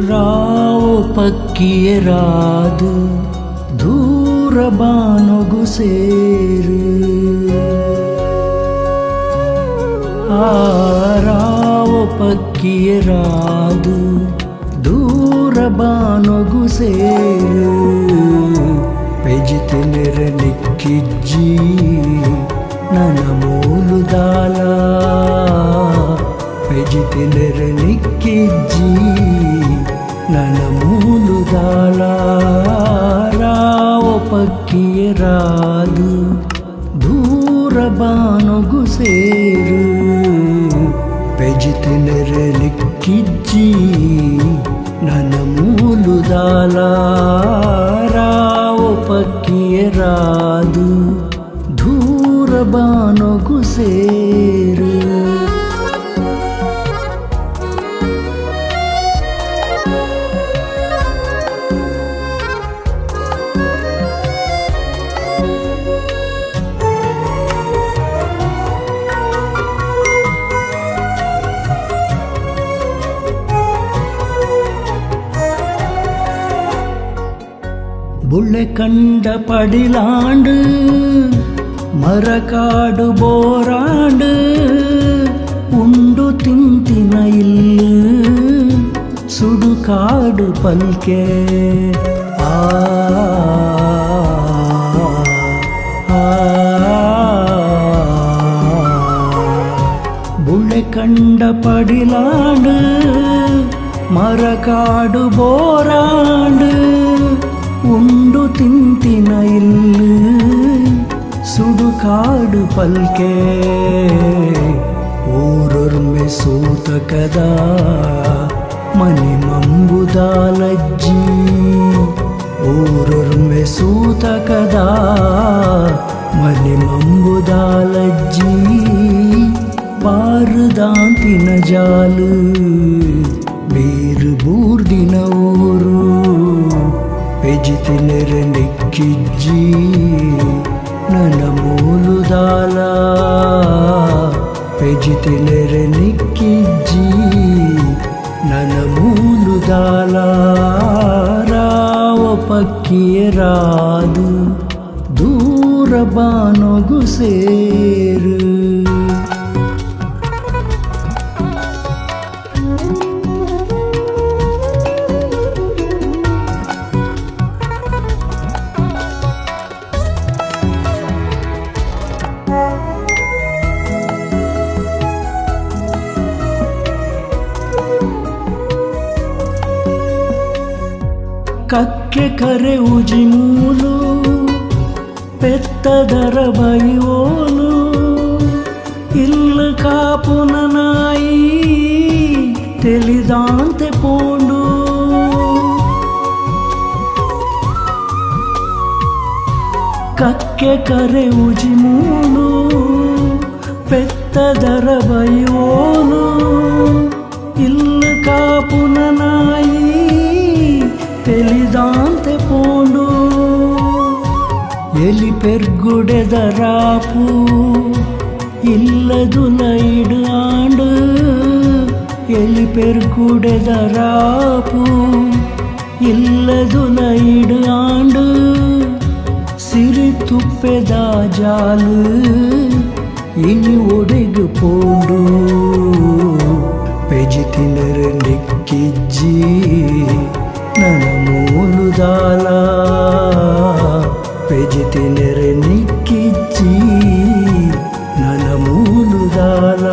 ರಾವು ಪಕ್ಕಿಯ ರಾದು ದೂರ ಬಾನೊಗು ಸೇರು ರಾವು ಪಕ್ಕಿಯ ರಾದು ದೂರ ಬಾನೊಗು ಸೇರು ಪೆಜಿತೆ ನೆರ ನಿಕ್ಕಿಜ್ಜಿ ನನ್ನ ಮೂಲದಾಲ ಪೆಜಿತೆ ನೆರ ನಿಕ್ಕಿಜ್ಜಿ ನನ್ನ ಮೂಲದಾಲ ರಾವು ಪಕ್ಕಿಯ ರಾದು ದೂರ ಬಾನೊಗು ಸೇರು ಪೆಜಿತೆ ನೆರ ನಿಕ್ಕಿಜ್ಜಿ ನನ್ನ ಮೂಲದಾಲ ರಾವು ಪಕ್ಕಿಯ ರಾದು ದೂರ ಬಾನೊಗು ಸೇರು ಬುಳ್ಳೆ ಕಂಡ ಪಡಿಲಾಂಡು ಮರಕಾಡು ಬೋರಾಂಡು ಉಂಡು ತಿಂತಿನ ಇಲ್ಲು ಸುಡುಕಾಡು ಪಲ್ಕೆ ಬುಳ್ಳೆ ಕಂಡ ಪಡಿಲಾಂಡು ಮರಕಾಡು ಬೋರಾಂಡು ಉಂಡು ತಿಂತಿನ ಇಲ್ಲು ಸುಡುಕಾಡು ಪಲ್ಕೆ ಊರೊರ್ಮೆ ಸೂತಕದ ಮನಿ ಮಂಬುದಾಲಜ್ಜಿ ಊರೊರ್ಮೆ ಸೂತಕದ ಮನಿ ಮಂಬುದಾಲಜ್ಜಿ ಬಾರುದಾಂತಿನ ಜಾಲು ಬೇರು ಬೂರ್ದಿನ ಊರು ಪೆಜಿತೆ ನೆರ ನಿಕ್ಕಿಜ್ಜಿ ನನ್ನ ಮೂಲದಾಲ ಪೆಜಿತೆ ನೆರ ನಿಕ್ಕಿಜ್ಜಿ ನನ್ನ ಮೂಲದಾಲ ರಾವು ಪಕ್ಕಿಯ ರಾದು ದೂರ ಬಾನೊಗು ಸೇರು ಕಕ್ಕೆ ಕರೆ ಉಜಿ ಮೂಲು ಪೆತ್ತದರ ಬೈಯೋಲು ಇಲ್ಲ ಕಾಪುನ ನಾಯಿ ತಿಳಿದಾಂತೆ ಪೋಂಡು ಕಕ್ಕೆ ಕರೆ ಉಜಿ ಮೂಲು ಪೆತ್ತದರ ಬೈಯೋಲು ಇಲ್ಲ ಕಾಪುನ ನಾಯಿ తెలిదాంతే పోండు ఎలి పెర్గుడెదరాపు ఇల్లదులైడు ఆండు ఎలి పెర్గుడెదరాపు ఇల్లదులైడు ఆండు సిరి తుప్పెదా జాలు ఇని ఒడెగు పోండు పెజితి నెర నిక్కిజ్జి ನನ್ನ ಮೂಲದಾಲ ಪೆಜಿತೆ ನೆರ ನಿಕ್ಕಿಜ್ಜಿ ನನ್ನ ಮೂಲದಾಲ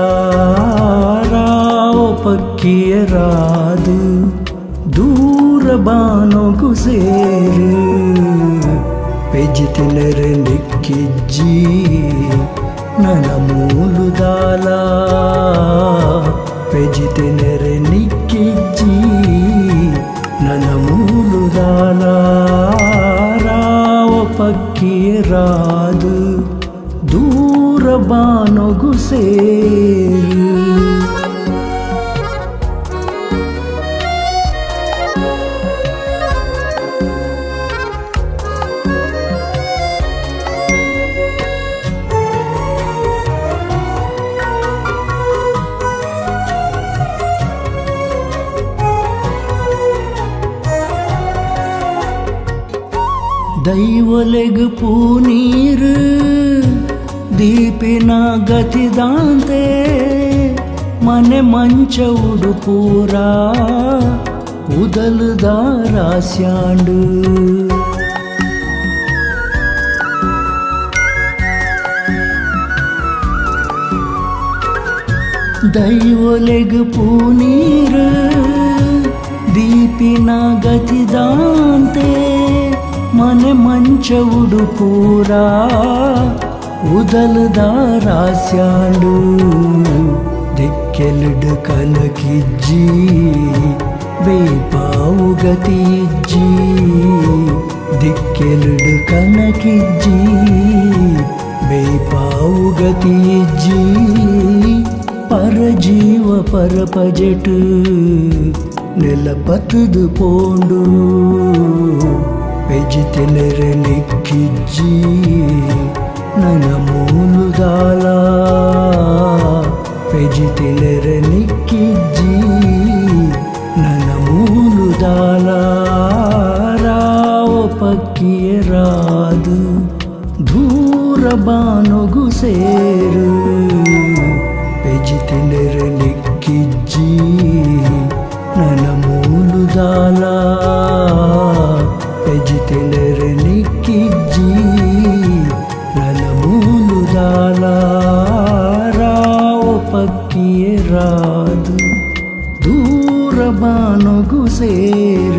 ರಾವು ಪಕ್ಕಿಯ ರಾದು ದೂರ ಬಾನೊಗು ಸೇರು ಪೆಜಿತೆ ನೆರ ನಿಕ್ಕಿಜ್ಜಿ ನನ್ನ ಮೂಲದಾಲ ಪೆಜಿತೆ ನೆರ ನಿಕ್ಕಿಜ್ಜಿ ನನ್ನ ಮೂಲದಾಲ ರಾವು ಪಕ್ಕಿಯ ರಾದು ದೂರ ಬಾನೊಗು ಸೇರು ದೈವಲೆಗ್ ಪೂನೀರು ದೀಪಿನ ಗತಿದಾಂತೆ ಮನೆ ಮಂಚ ಉಡುಪೂರ ಉದಲುದ ರಾಸ್ಯಾಂಡು ದೈವಲೆಗ್ ಪೂನೀರು ದೀಪಿನ ಗತಿದಾಂತೆ ಮನೆ ಮಂಚ ಉಡುಪೂರ ಉದಲುದ ರಾಸ್ಯಾಂಡು ದಿಕ್ಕೆಲುಡು ಕನಕಿಜ್ಜಿ ಬೇಪಾವು ಗತಿಜ್ಜಿ ದಿಕ್ಕೆಲುಡು ಕನಕಿಜ್ಜಿ ಬೇಪಾವು ಗತಿಜ್ಜಿ ಪರಜೀವ ಪರಪಜೆಟು ನೆಲಪತದು ಪೋಂಡು ಪೆಜಿತೆನೆರೆ ನಿಕ್ಕಿಜ್ಜಿ ನನ್ನ ಮೂಲದಾಲ ಪೆಜಿತೆನೆರೆ ನಿಕ್ಕಿಜ್ಜಿ ನನ್ನ ಮೂಲದಾಲ ರಾವ ಪಕ್ಕಿಯ ರಾದು ದೂರ ಬಾನೊಗು ಸೇರು ಪೆಜಿತೆನೆರೆ ನಿಕ್ಕಿಜ್ಜಿ ನನ್ನ ಮೂಲದಾಲ ಪೆಜಿತೆನೆರೆ ನಿಕ್ಕಿಜ್ಜಿ ನನ್ನ ಮೂಲದಾಲ ರಾವ ಪಕ್ಕಿಯ ರಾದು ದೂರ ಬಾನೊಗು ಸೇರು